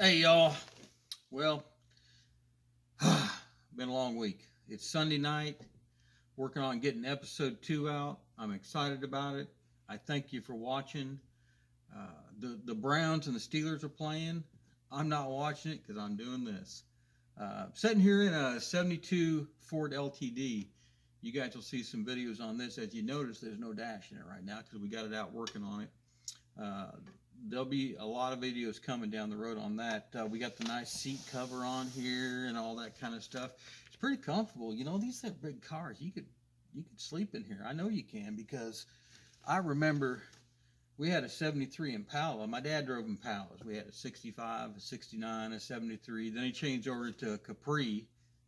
Hey y'all. Well, been a long week. It's Sunday night. Working on getting episode 2 out. I'm excited about it. I thank you for watching. The Browns and the Steelers are playing. I'm not watching it because I'm doing this. Sitting here in a 72 Ford LTD. You guys will see some videos on this. As you notice, there's no dash in it right now because we got it out working on it. There'll be a lot of videos coming down the road on that. We got the nice seat cover on here and all that kind of stuff. It's pretty comfortable. You know, these are big cars. You could sleep in here. I know you can because I remember we had a 73 Impala. My dad drove Impalas. We had a 65, a 69, a 73. Then he changed over to a Capri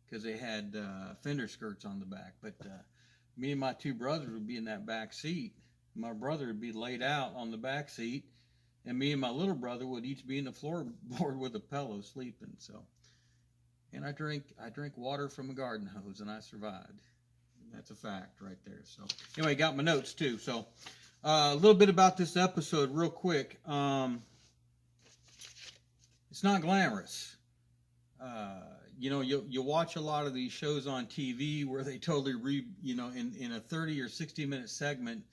because they had fender skirts on the back. But me and my two brothers would be in that back seat. My brother would be laid out on the back seat, and me and my little brother would each be in the floorboard with a pillow sleeping. So, and I drink water from a garden hose, and I survived. That's a fact right there. So, anyway, got my notes too. So, a little bit about this episode, real quick. It's not glamorous. You know, you watch a lot of these shows on TV where they totally in a 30 or 60-minute segment,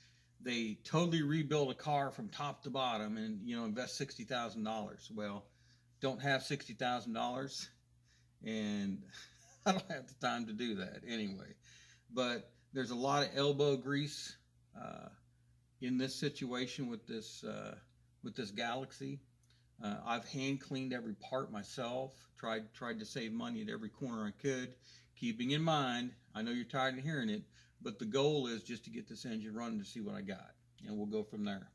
they totally rebuild a car from top to bottom and, invest $60,000. Well, don't have $60,000, and I don't have the time to do that anyway. But there's a lot of elbow grease in this situation with this Galaxie. I've hand cleaned every part myself. Tried to save money at every corner I could, keeping in mind, I know you're tired of hearing it, but the goal is just to get this engine running to see what I got, and we'll go from there.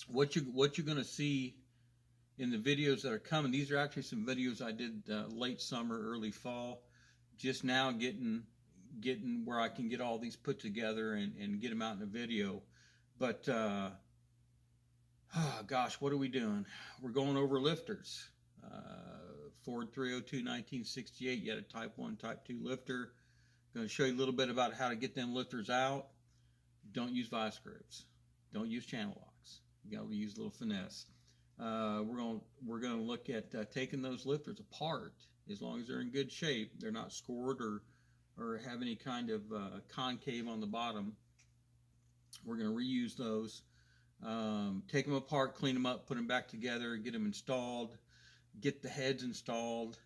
What you're going to see in the videos that are coming, these are actually some videos I did late summer, early fall, just now getting where I can get all these put together and get them out in a video. But gosh, what are we doing? We're going over lifters. Ford 302 1968, you had a Type 1, Type 2 lifter. Going to show you a little bit about how to get them lifters out. Don't use vice grips. Don't use channel locks. You got to use a little finesse. We're going to look at taking those lifters apart. As long as they're in good shape, they're not scored or have any kind of concave on the bottom. We're going to reuse those. Take them apart, clean them up, put them back together, get them installed, get the heads installed.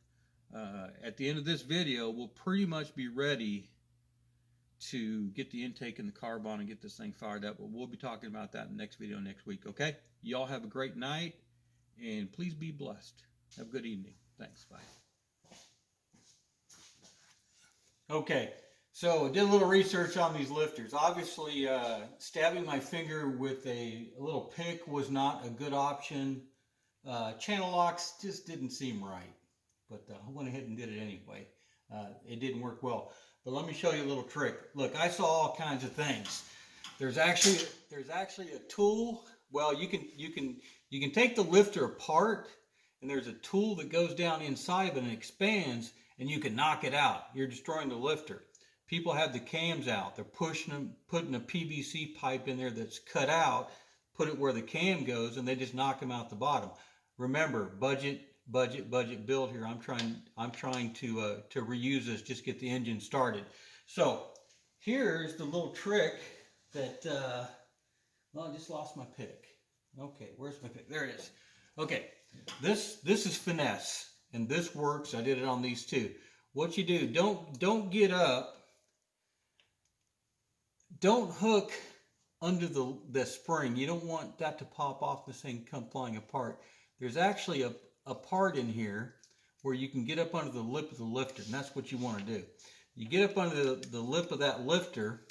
At the end of this video, we'll pretty much be ready to get the intake and the carb on and get this thing fired up. But we'll be talking about that in the next video next week, okay? Y'all have a great night, and please be blessed. Have a good evening. Thanks. Bye. Okay, so did a little research on these lifters. Obviously, stabbing my finger with a little pick was not a good option. Channel locks just didn't seem right, but I went ahead and did it anyway. It didn't work well. But let me show you a little trick. Look, I saw all kinds of things. There's actually a tool. Well, you can take the lifter apart, and there's a tool that goes down inside of it and expands, and you can knock it out. You're destroying the lifter. People have the cams out. They're pushing them, putting a PVC pipe in there that's cut out, put it where the cam goes, and they just knock them out the bottom. Remember, budget build here. I'm trying to reuse this, just get the engine started. So here's the little trick that well, I just lost my pick. Okay, where's my pick? There it is. Okay, this is finesse, and this works. I did it on these two. What you do, don't get up, don't hook under the spring. You don't want that to pop off, this thing come flying apart. There's actually a part in here where you can get up under the lip of the lifter, and that's what you want to do. You get up under the lip of that lifter,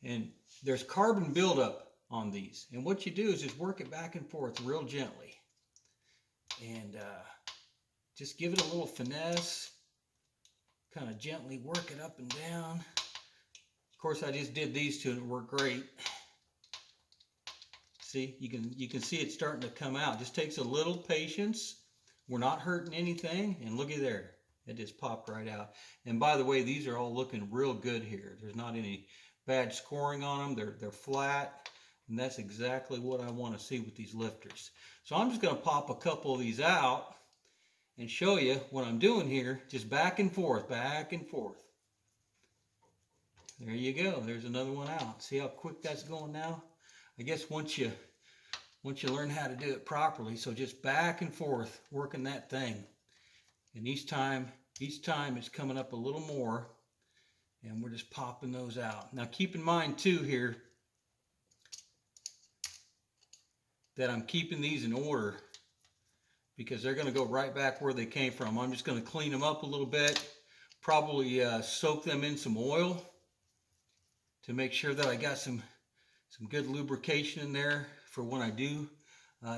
and there's carbon buildup on these. And what you do is just work it back and forth real gently. And just give it a little finesse. Kind of gently work it up and down. Of course, I just did these two and it worked great. See, you can see it starting to come out. Just takes a little patience. We're not hurting anything, and looky there, it just popped right out. And by the way, these are all looking real good here. There's not any bad scoring on them. They're flat. And that's exactly what I want to see with these lifters. So I'm just going to pop a couple of these out and show you what I'm doing here. Just back and forth, back and forth. There you go. There's another one out. See how quick that's going now? I guess once you learn how to do it properly, so just back and forth, working that thing. And each time it's coming up a little more, and we're just popping those out. Now keep in mind too here that I'm keeping these in order because they're going to go right back where they came from. I'm just going to clean them up a little bit, probably soak them in some oil to make sure that I got some good lubrication in there for when I do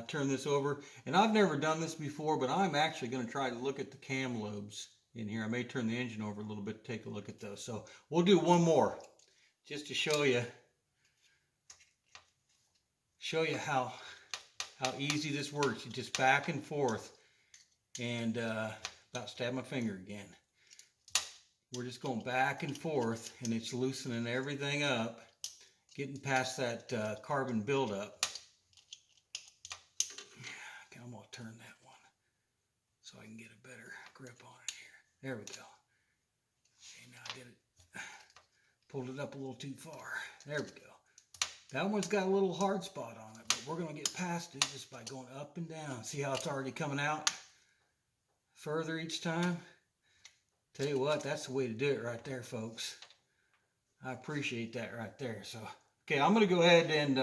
turn this over. And I've never done this before, but I'm actually going to try to look at the cam lobes in here. I may turn the engine over a little bit to take a look at those. So we'll do one more just to show you how easy this works. You just back and forth, and about stab my finger again. We're just going back and forth, and it's loosening everything up, getting past that carbon buildup. Okay, I'm going to turn that one so I can get a better grip on it here. There we go. Okay, now I did it. Pulled it up a little too far. There we go. That one's got a little hard spot on it, but we're going to get past it just by going up and down. See how it's already coming out further each time? Tell you what, that's the way to do it right there, folks. I appreciate that right there. So, okay, I'm going to go ahead and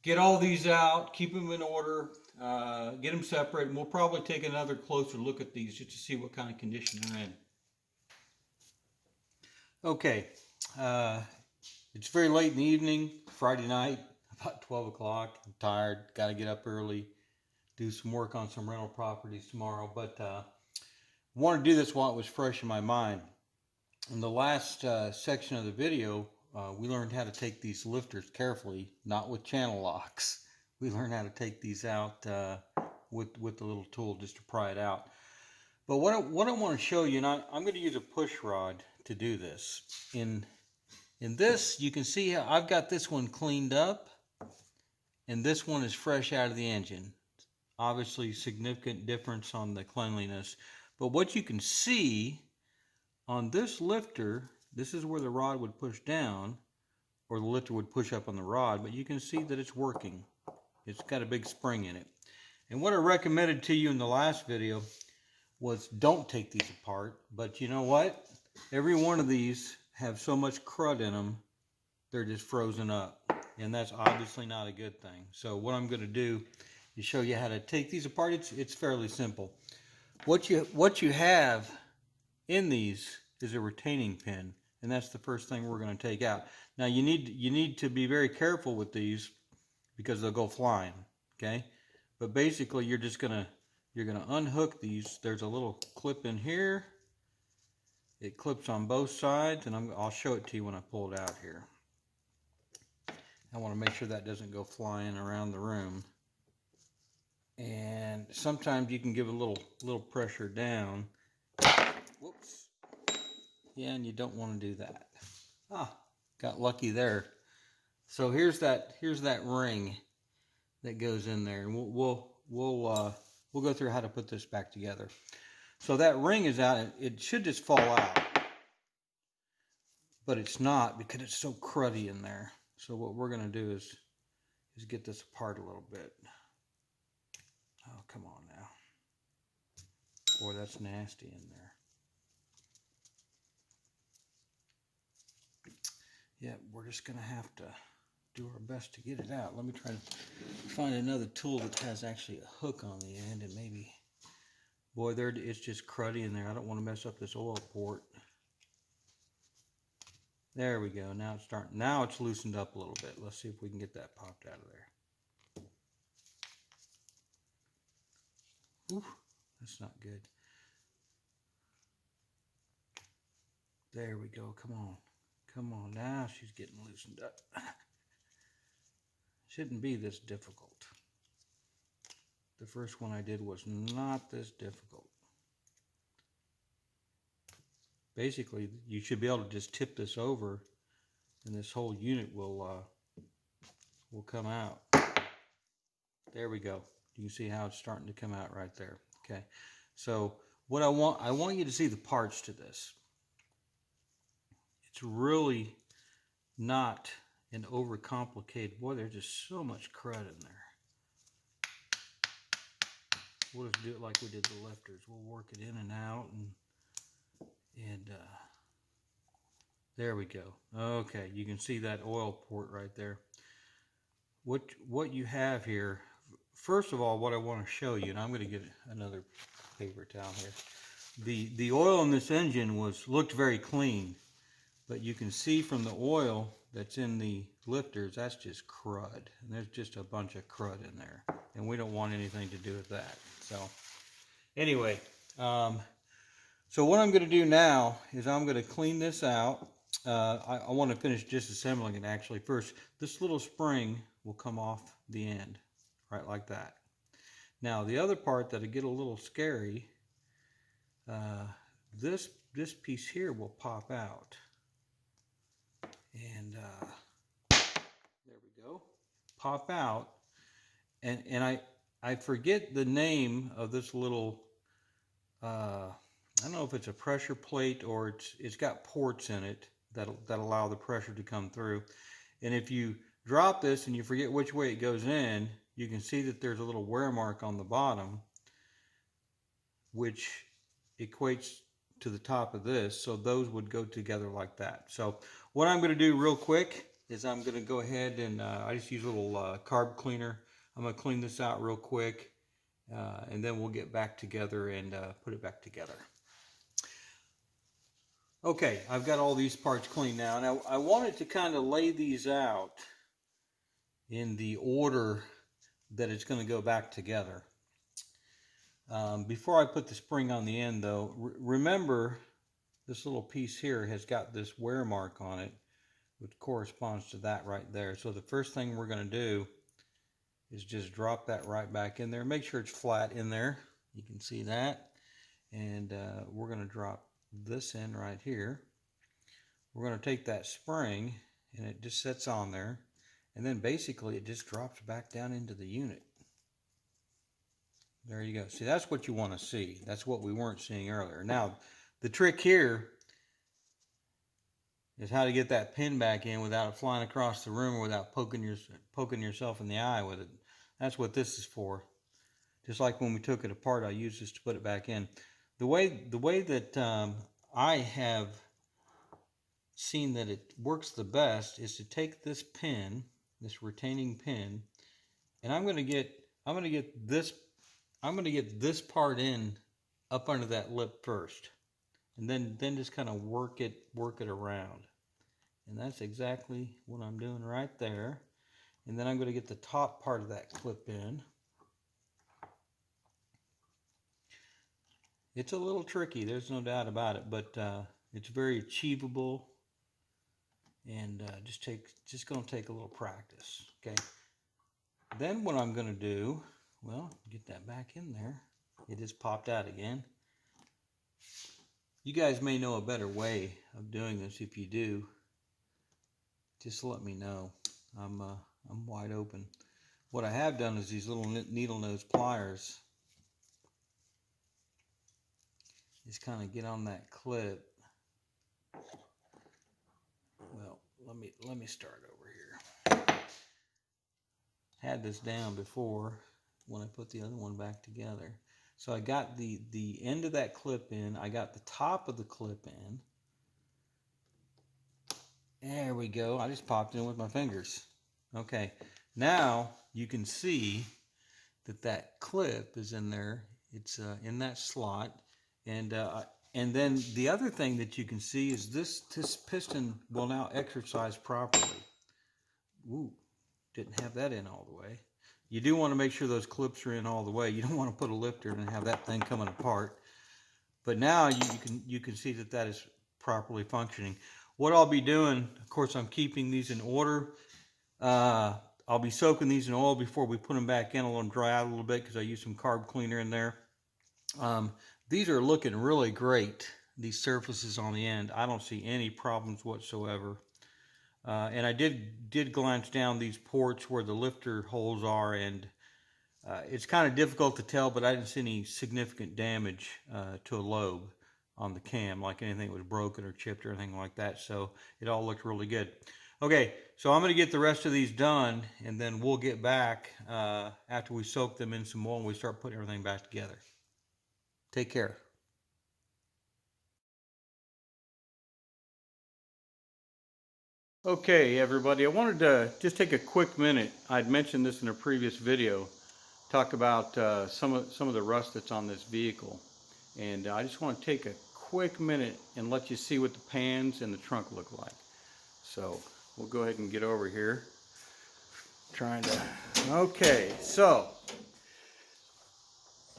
get all these out, keep them in order, get them separate, and we'll probably take another closer look at these just to see what kind of condition they're in. Okay, it's very late in the evening, Friday night, about 12 o'clock. I'm tired, got to get up early, do some work on some rental properties tomorrow, but I wanted to do this while it was fresh in my mind. In the last section of the video, we learned how to take these lifters carefully, not with channel locks. We learned how to take these out with the little tool just to pry it out. But what I want to show you, and I'm going to use a push rod to do this. In this, you can see how I've got this one cleaned up, and this one is fresh out of the engine. Obviously, significant difference on the cleanliness. But what you can see on this lifter, this is where the rod would push down, or the lifter would push up on the rod, but you can see that it's working. It's got a big spring in it. And what I recommended to you in the last video was don't take these apart, but you know what? Every one of these have so much crud in them, they're just frozen up. And that's obviously not a good thing. So what I'm going to do is show you how to take these apart. It's fairly simple. What you have in these is a retaining pin, and that's the first thing we're going to take out. Now you need to be very careful with these because they'll go flying. Okay, but basically you're gonna unhook these. There's a little clip in here. It clips on both sides, and I'll show it to you when I pull it out here. I want to make sure that doesn't go flying around the room. And sometimes you can give a little pressure down. Whoops. Yeah, and you don't want to do that. Got lucky there. So here's that ring that goes in there, and we'll go through how to put this back together. So that ring is out. It should just fall out, but it's not because it's so cruddy in there. So what we're going to do is get this apart a little bit. Oh, come on now. Boy, that's nasty in there. Yeah, we're just going to have to do our best to get it out. Let me try to find another tool that has actually a hook on the end, and maybe, boy, it's just cruddy in there. I don't want to mess up this oil port. There we go. Now it's starting. Now it's loosened up a little bit. Let's see if we can get that popped out of there. Ooh, that's not good. There we go. Come on. Come on. Now she's getting loosened up. Shouldn't be this difficult. The first one I did was not this difficult. Basically, you should be able to just tip this over, and this whole unit will will come out. There we go. You can see how it's starting to come out right there. Okay. So what I want you to see the parts to this. It's really not an overcomplicated. Boy, there's just so much crud in there. We'll just do it like we did the lifters. We'll work it in and out, and there we go. Okay, you can see that oil port right there. What you have here, first of all, what I want to show you, and I'm going to get another paper towel here. The oil in this engine looked very clean, but you can see from the oil that's in the lifters, that's just crud. And there's just a bunch of crud in there, and we don't want anything to do with that. So anyway, so what I'm going to do now is I'm going to clean this out. I want to finish disassembling it actually first. This little spring will come off the end, right like that. Now the other part that'll get a little scary, this piece here will pop out. And there we go, pop out. And I forget the name of this little, I don't know if it's a pressure plate or it's got ports in it that allow the pressure to come through. And if you drop this and you forget which way it goes in, you can see that there's a little wear mark on the bottom, which equates to the top of this. So those would go together like that. So what I'm going to do real quick is I'm going to go ahead and I just use a little carb cleaner. I'm going to clean this out real quick, and then we'll get back together and put it back together. Okay, I've got all these parts clean now. Now I wanted to kind of lay these out in the order that it's going to go back together. Before I put the spring on the end though, remember this little piece here has got this wear mark on it, which corresponds to that right there. So the first thing we're going to do is just drop that right back in there. Make sure it's flat in there. You can see that. And we're going to drop this in right here. We're going to take that spring and it just sits on there. And then basically it just drops back down into the unit. There you go. See, that's what you want to see. That's what we weren't seeing earlier. Now, the trick here is how to get that pin back in without it flying across the room or without poking yourself in the eye with it. That's what this is for. Just like when we took it apart, I used this to put it back in. The way that I have seen that it works the best is to take this pin, this retaining pin, and I'm going to get this part in up under that lip first, and then just kind of work it around. And that's exactly what I'm doing right there. And then I'm going to get the top part of that clip in. It's a little tricky, there's no doubt about it, but it's very achievable, and just going to take a little practice. Okay. Then what I'm going to do, well, get that back in there. It just popped out again. You guys may know a better way of doing this. If you do, just let me know. I'm wide open. What I have done is these little needle nose pliers. Just kind of get on that clip. Well, let me start over here. Had this down before when I put the other one back together. So I got the end of that clip in. I got the top of the clip in. There we go. I just popped it in with my fingers. Okay. Now you can see that clip is in there. It's in that slot. And then the other thing that you can see is this piston will now exercise properly. Ooh, didn't have that in all the way. You do want to make sure those clips are in all the way. You don't want to put a lifter and have that thing coming apart. But now you can see that is properly functioning. What I'll be doing, of course, I'm keeping these in order. I'll be soaking these in oil before we put them back in. I'll let them dry out a little bit because I used some carb cleaner in there. These are looking really great, these surfaces on the end. I don't see any problems whatsoever. And I did glance down these ports where the lifter holes are, and it's kind of difficult to tell, but I didn't see any significant damage to a lobe on the cam, like anything that was broken or chipped or anything like that. So it all looked really good. Okay, so I'm going to get the rest of these done, and then we'll get back after we soak them in some oil and we start putting everything back together. Take care. Okay, everybody, I wanted to just take a quick minute. I'd mentioned this in a previous video, talk about some of the rust that's on this vehicle. And I just want to take a quick minute and let you see what the pans and the trunk look like. So we'll go ahead and get over here. Okay, so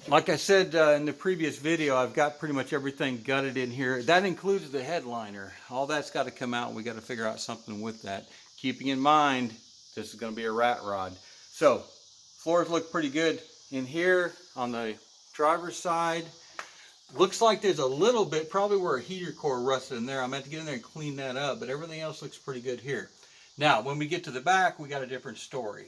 like I said in the previous video, I've got pretty much everything gutted in here. That includes the headliner. All that's got to come out, and we got to figure out something with that. Keeping in mind, this is going to be a rat rod. So floors look pretty good in here on the driver's side. Looks like there's a little bit, probably where a heater core rusted in there. I'm going to get in there and clean that up, but everything else looks pretty good here. Now, when we get to the back, we got a different story.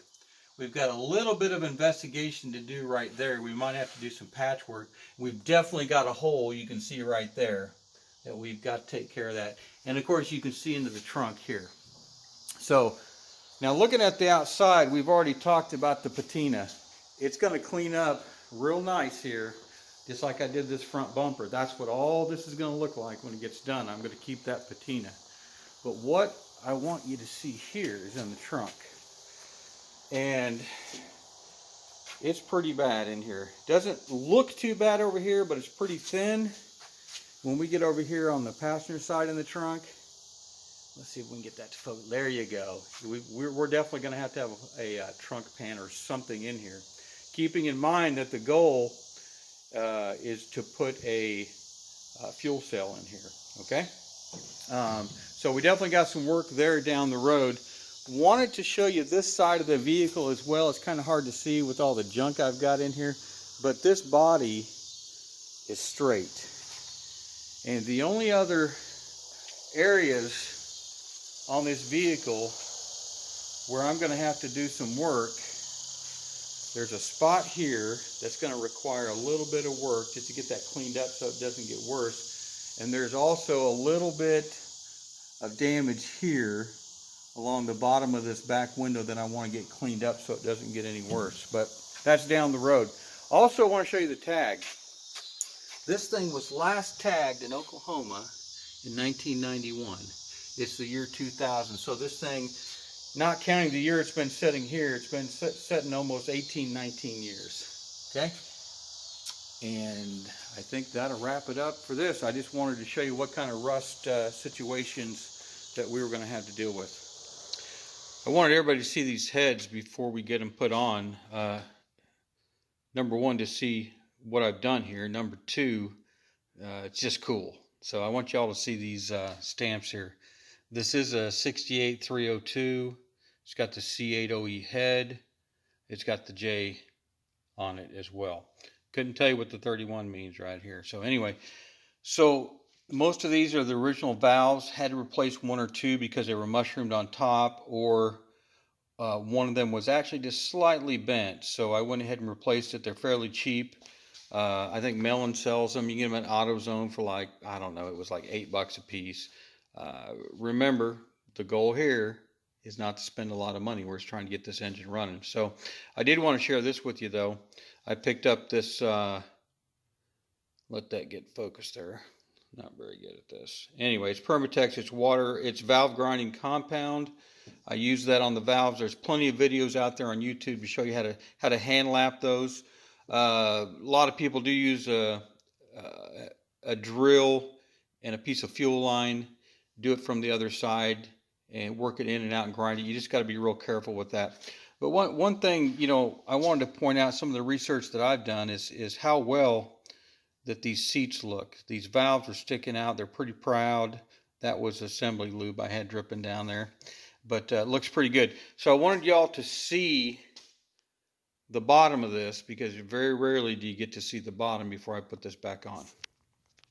We've got a little bit of investigation to do right there. We might have to do some patchwork. We've definitely got a hole you can see right there that we've got to take care of that. And of course, you can see into the trunk here. So, now looking at the outside, we've already talked about the patina. It's going to clean up real nice here, just like I did this front bumper. That's what all this is going to look like when it gets done. I'm going to keep that patina. But what I want you to see here is in the trunk. And it's pretty bad in here. Doesn't look too bad over here, but it's pretty thin. When we get over here on the passenger side in the trunk, let's see if we can get that to focus. There you go. We're definitely going to have a trunk pan or something in here. Keeping in mind that the goal is to put a fuel cell in here, okay? So we definitely got some work there down the road. Wanted to show you this side of the vehicle as well. It's kind of hard to see with all the junk I've got in here, but this body is straight. And the only other areas on this vehicle where I'm going to have to do some work, there's a spot here that's going to require a little bit of work just to get that cleaned up so it doesn't get worse. And there's also a little bit of damage here along the bottom of this back window that I want to get cleaned up so it doesn't get any worse. But that's down the road. Also, I want to show you the tag. This thing was last tagged in Oklahoma in 1991. It's the year 2000. So this thing, not counting the year it's been sitting here, it's been sitting almost 18, 19 years. Okay? And I think that'll wrap it up for this. I just wanted to show you what kind of rust situations that we were going to have to deal with. I wanted everybody to see these heads before we get them put on. Number one, to see what I've done here. Number two, it's just cool. So I want y'all to see these stamps here. This is a 68302. It's got the C80E head. It's got the J on it as well. Couldn't tell you what the 31 means right here. So anyway, so most of these are the original valves. Had to replace one or two because they were mushroomed on top, or one of them was actually just slightly bent. So I went ahead and replaced it. They're fairly cheap. I think Mellon sells them. You can get them at AutoZone for like, I don't know, it was like $8 a piece. Remember, the goal here is not to spend a lot of money. We're just trying to get this engine running. So I did want to share this with you though. I picked up this, let that get focused there. Not very good at this. Anyway, it's Permatex. It's water. It's valve grinding compound. I use that on the valves. There's plenty of videos out there on YouTube to show you how to hand lap those. A lot of people do use a drill and a piece of fuel line. Do it from the other side and work it in and out and grind it. You just got to be real careful with that. But one thing, you know, I wanted to point out, some of the research that I've done is how well that these seats look. These valves are sticking out. They're pretty proud. That was assembly lube I had dripping down there. But it looks pretty good. So I wanted y'all to see the bottom of this, because very rarely do you get to see the bottom before I put this back on.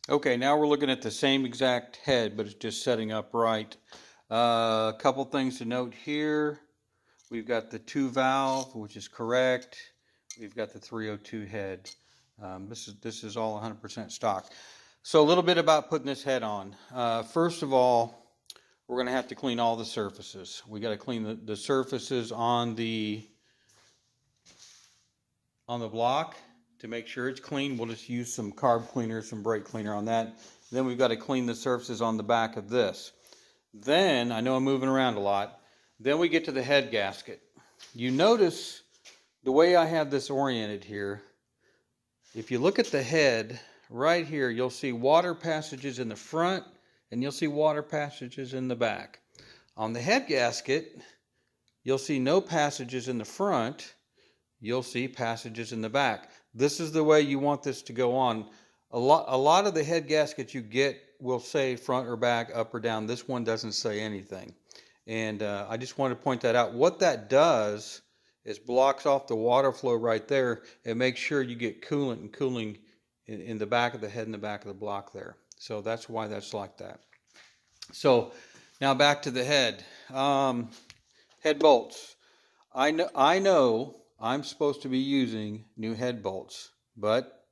Okay, now we're looking at the same exact head, but it's just setting up right. A couple things to note here. We've got the 2 valve, which is correct. We've got the 302 head. This is all 100% stock. So a little bit about putting this head on. First of all, we're going to have to clean all the surfaces. We got to clean the surfaces on the block to make sure it's clean. We'll just use some carb cleaner, some brake cleaner on that. Then we've got to clean the surfaces on the back of this. Then, I know I'm moving around a lot, then we get to the head gasket. You notice the way I have this oriented here, if you look at the head, right here, you'll see water passages in the front and you'll see water passages in the back. On the head gasket, you'll see no passages in the front, you'll see passages in the back. This is the way you want this to go on. A lot of the head gaskets you get will say front or back, up or down. This one doesn't say anything. And I just want to point that out. What that does is blocks off the water flow right there and makes sure you get coolant and cooling in the back of the head and the back of the block there. So that's why that's like that. So now back to the head. Head bolts. I know I'm supposed to be using new head bolts, but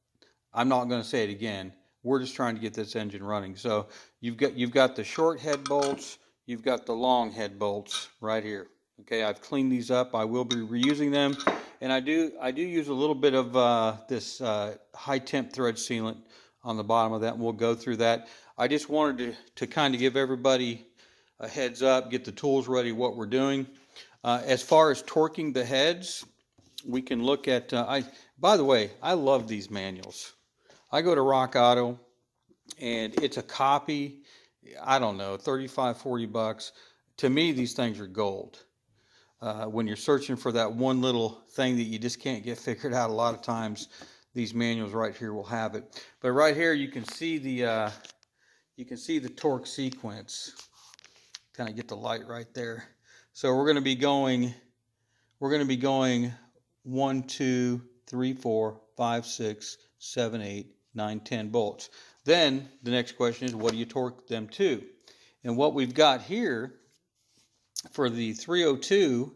I'm not going to say it again. We're just trying to get this engine running. So you've got the short head bolts, you've got the long head bolts right here. Okay, I've cleaned these up. I will be reusing them, and I do use a little bit of this high temp thread sealant on the bottom of that, and we'll go through that. I just wanted to kind of give everybody a heads up, get the tools ready, what we're doing. As far as torquing the heads, we can look at. By the way, I love these manuals. I go to Rock Auto, and it's a copy, I don't know, 35, 40 bucks. To me, these things are gold. When you're searching for that one little thing that you just can't get figured out, a lot of times these manuals right here will have it. But right here, you can see the torque sequence. Kind of get the light right there. So we're going to be going 1, 2, 3, 4, 5, 6, 7, 8, 9, 10 bolts. Then the next question is, what do you torque them to? And what we've got here for the 302,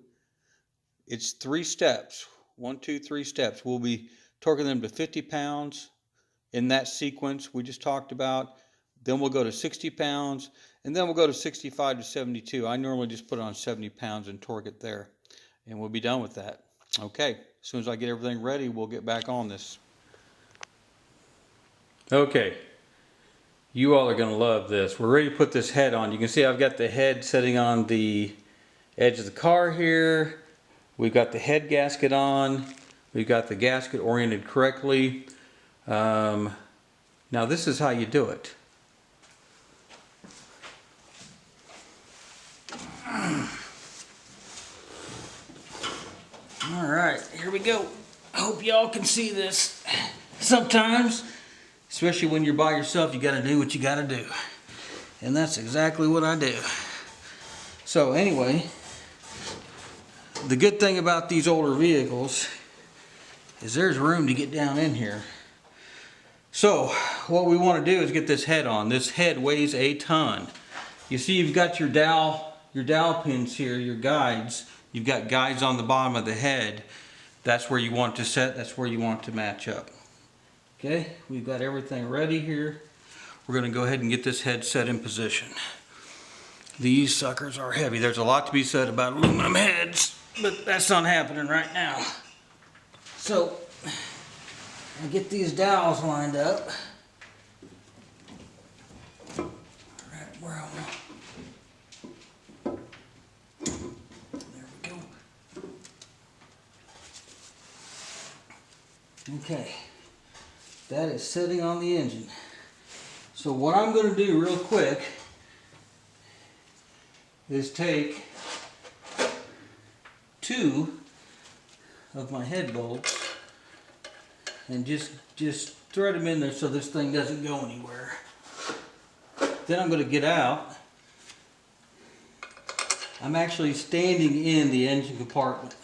it's 3 steps. 1, 2, 3 steps. We'll be torquing them to 50 pounds in that sequence we just talked about. Then we'll go to 60 pounds, and then we'll go to 65 to 72. I normally just put it on 70 pounds and torque it there, and we'll be done with that. Okay, as soon as I get everything ready, we'll get back on this. Okay, you all are going to love this. We're ready to put this head on. You can see I've got the head sitting on the edge of the car here. We've got the head gasket on. We've got the gasket oriented correctly. Now this is how you do it. All right, here we go. I hope y'all can see this. Sometimes, especially when you're by yourself, you got to do what you got to do. And that's exactly what I do. So anyway, the good thing about these older vehicles is there's room to get down in here. So what we want to do is get this head on. This head weighs a ton. You see you've got your dowel pins here, your guides. You've got guides on the bottom of the head. That's where you want to set, that's where you want to match up. Okay, we've got everything ready here. We're going to go ahead and get this head set in position. These suckers are heavy. There's a lot to be said about aluminum heads, but that's not happening right now. So, I get these dowels lined up. Right where I want. There we go. Okay, that is sitting on the engine. So what I'm going to do real quick is take 2 of my head bolts and just thread them in there so this thing doesn't go anywhere. Then I'm going to get out. I'm actually standing in the engine compartment.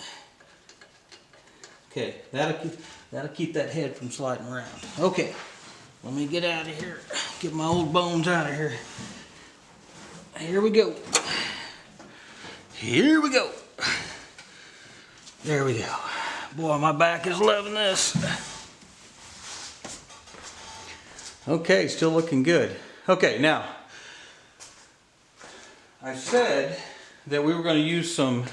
Okay, that'll keep that head from sliding around. Okay, let me get out of here. Get my old bones out of here. Here we go. Here we go. There we go. Boy, my back is loving this. Okay, still looking good. Okay, now, I said that we were going to use some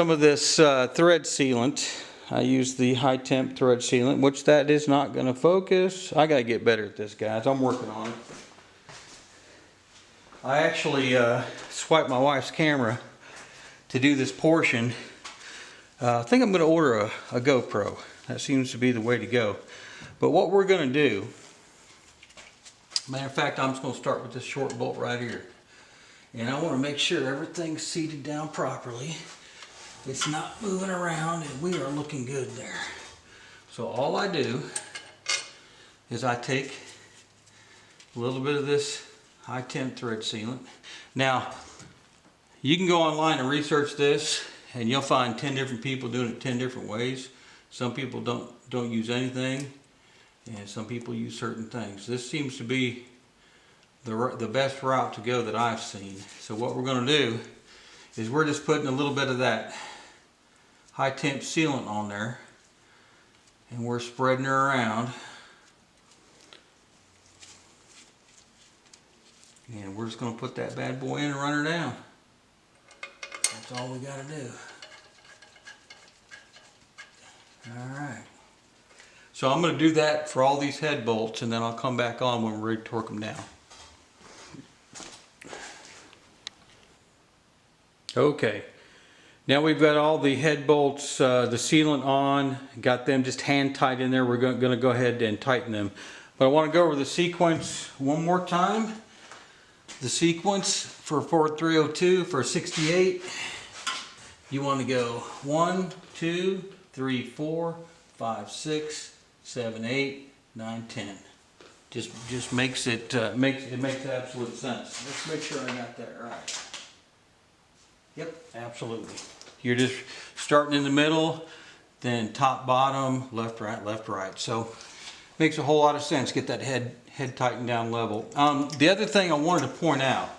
of this thread sealant. I used the high temp thread sealant, which that is not going to focus. I got to get better at this, guys. I'm working on it. I actually swiped my wife's camera to do this portion. I think I'm going to order a GoPro. That seems to be the way to go. But what we're going to do, matter of fact, I'm just going to start with this short bolt right here. And I want to make sure everything's seated down properly. It's not moving around, and we are looking good there. So all I do is I take a little bit of this high temp thread sealant. Now, you can go online and research this, and you'll find 10 different people doing it 10 different ways. Some people don't use anything, and some people use certain things. This seems to be the best route to go that I've seen. So what we're going to do is we're just putting a little bit of that high temp sealant on there, and we're spreading her around. And we're just going to put that bad boy in and run her down. That's all we got to do. Alright. So I'm going to do that for all these head bolts, and then I'll come back on when we're ready to torque them down. Okay. Now we've got all the head bolts, the sealant on, got them just hand tight in there. We're going to go ahead and tighten them. But I want to go over the sequence one more time. The sequence for 4302 for 68, you want to go 1, 2, 3, 4, 5, 6, 7, 8, 9, 10. Just makes it makes absolute sense. Let's make sure I got that right. Yep, absolutely. You're just starting in the middle, then top, bottom, left, right. So makes a whole lot of sense. Get that head tightened down level. The other thing I wanted to point out,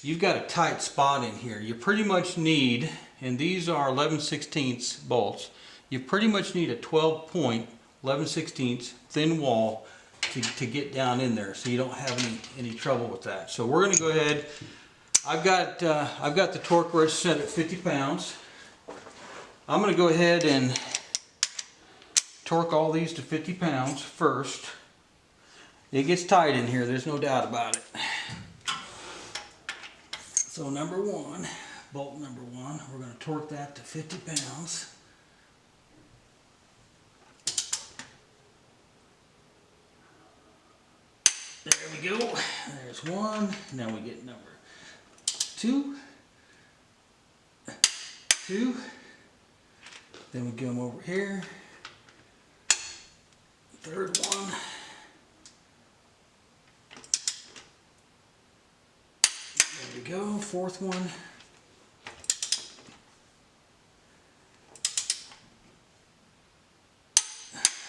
you've got a tight spot in here. You pretty much need, and these are 11/16 bolts, you pretty much need a 12-point 11/16 thin wall to get down in there, so you don't have any trouble with that. So we're going to go ahead. I've got the torque wrench set at 50 pounds. I'm going to go ahead and torque all these to 50 pounds first. It gets tight in here, there's no doubt about it. So number one, bolt number one, we're going to torque that to 50 pounds. There we go. There's one. Now we get number two. Then we come over here. Third one. There we go. Fourth one.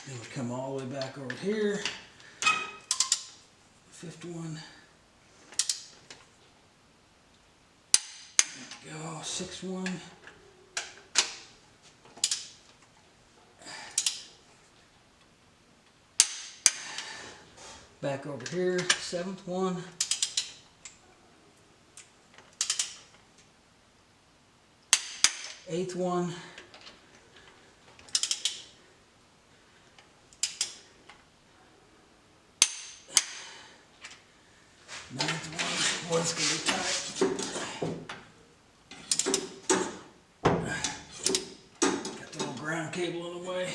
Then we come all the way back over here. Fifth one. There we go. Sixth one. Back over here. Seventh one. Eighth one. Ninth one. Boy, it's gonna be tight. Got the old ground cable in the way.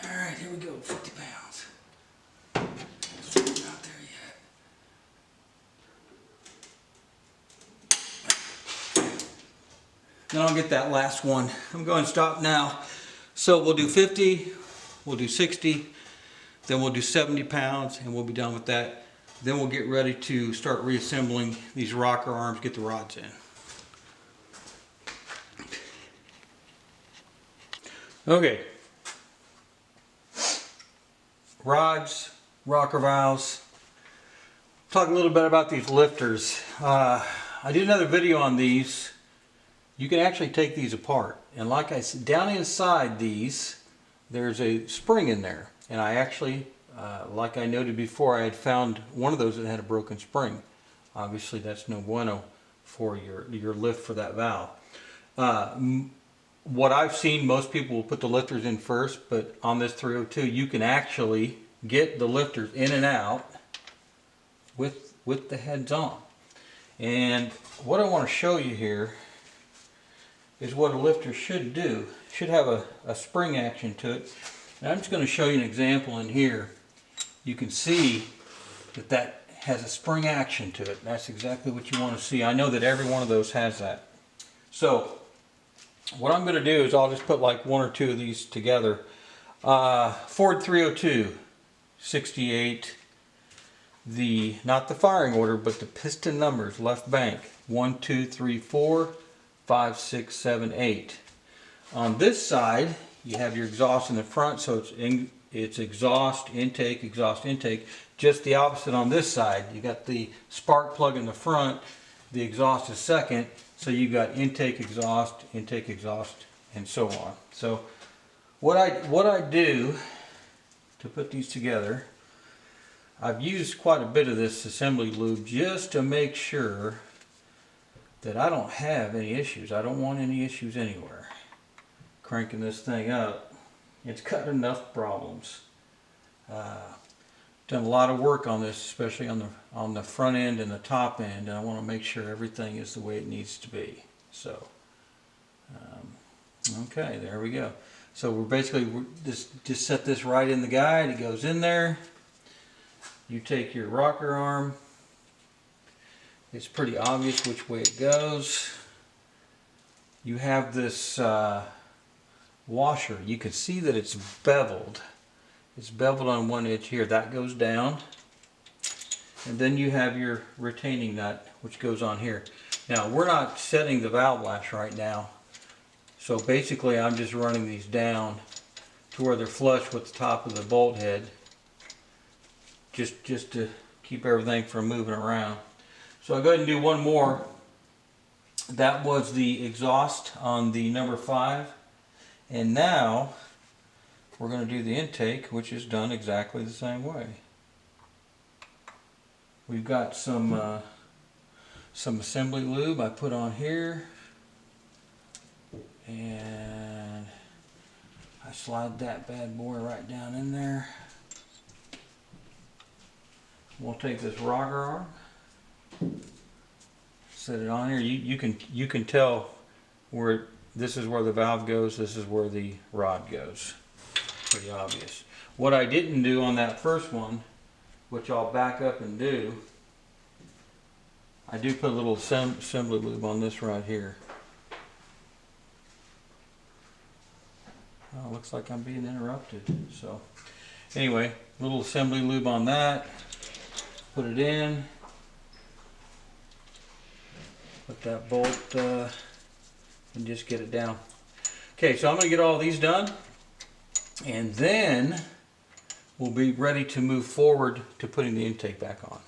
Alright, here we go. 50 pounds. Not there yet. Then I'll get that last one. I'm going to stop now. So we'll do 50, we'll do 60, then we'll do 70 pounds, and we'll be done with that. Then we'll get ready to start reassembling these rocker arms, get the rods in. Okay. Rods, rocker valves, talk a little bit about these lifters. I did another video on these. You can actually take these apart, and like I said, down inside these there's a spring in there, and I actually like I noted before, I had found one of those that had a broken spring. Obviously that's no bueno for your lift for that valve. What I've seen, most people will put the lifters in first, but on this 302 you can actually get the lifters in and out with the heads on. And what I want to show you here is what a lifter should do. It should have a spring action to it. And I'm just going to show you an example in here. You can see that has a spring action to it. That's exactly what you want to see. I know that every one of those has that. So what I'm going to do is I'll just put like one or two of these together. Ford 302, 68. Not the firing order, but the piston numbers, left bank, 1, 2, 3, 4, 5, 6, 7, 8. On this side, you have your exhaust in the front, so it's exhaust, intake. Just the opposite on this side. You got the spark plug in the front, the exhaust is second, so you got intake, exhaust, and so on. So what I do to put these together, I've used quite a bit of this assembly lube just to make sure that I don't have any issues. I don't want any issues anywhere. Cranking this thing up, it's got enough problems. Done a lot of work on this, especially on the front end and the top end, and I want to make sure everything is the way it needs to be. So, okay, there we go. So we're just set this right in the guide. It goes in there. You take your rocker arm. It's pretty obvious which way it goes. You have this washer. You can see that it's beveled. It's beveled on one edge here. That goes down. And then you have your retaining nut, which goes on here. Now, we're not setting the valve lash right now. So basically, I'm just running these down to where they're flush with the top of the bolt head. Just to keep everything from moving around. So I'll go ahead and do one more. That was the exhaust on the number 5. And now we're going to do the intake, which is done exactly the same way. We've got some assembly lube I put on here, and I slide that bad boy right down in there. We'll take this rocker arm, set it on here. You can tell where this is where the valve goes, this is where the rod goes. Pretty obvious. What I didn't do on that first one, which I'll back up and do, I do put a little assembly lube on this right here. Oh, looks like I'm being interrupted. So anyway, little assembly lube on that. Put it in. Put that bolt and just get it down. Okay, so I'm going to get all these done, and then we'll be ready to move forward to putting the intake back on.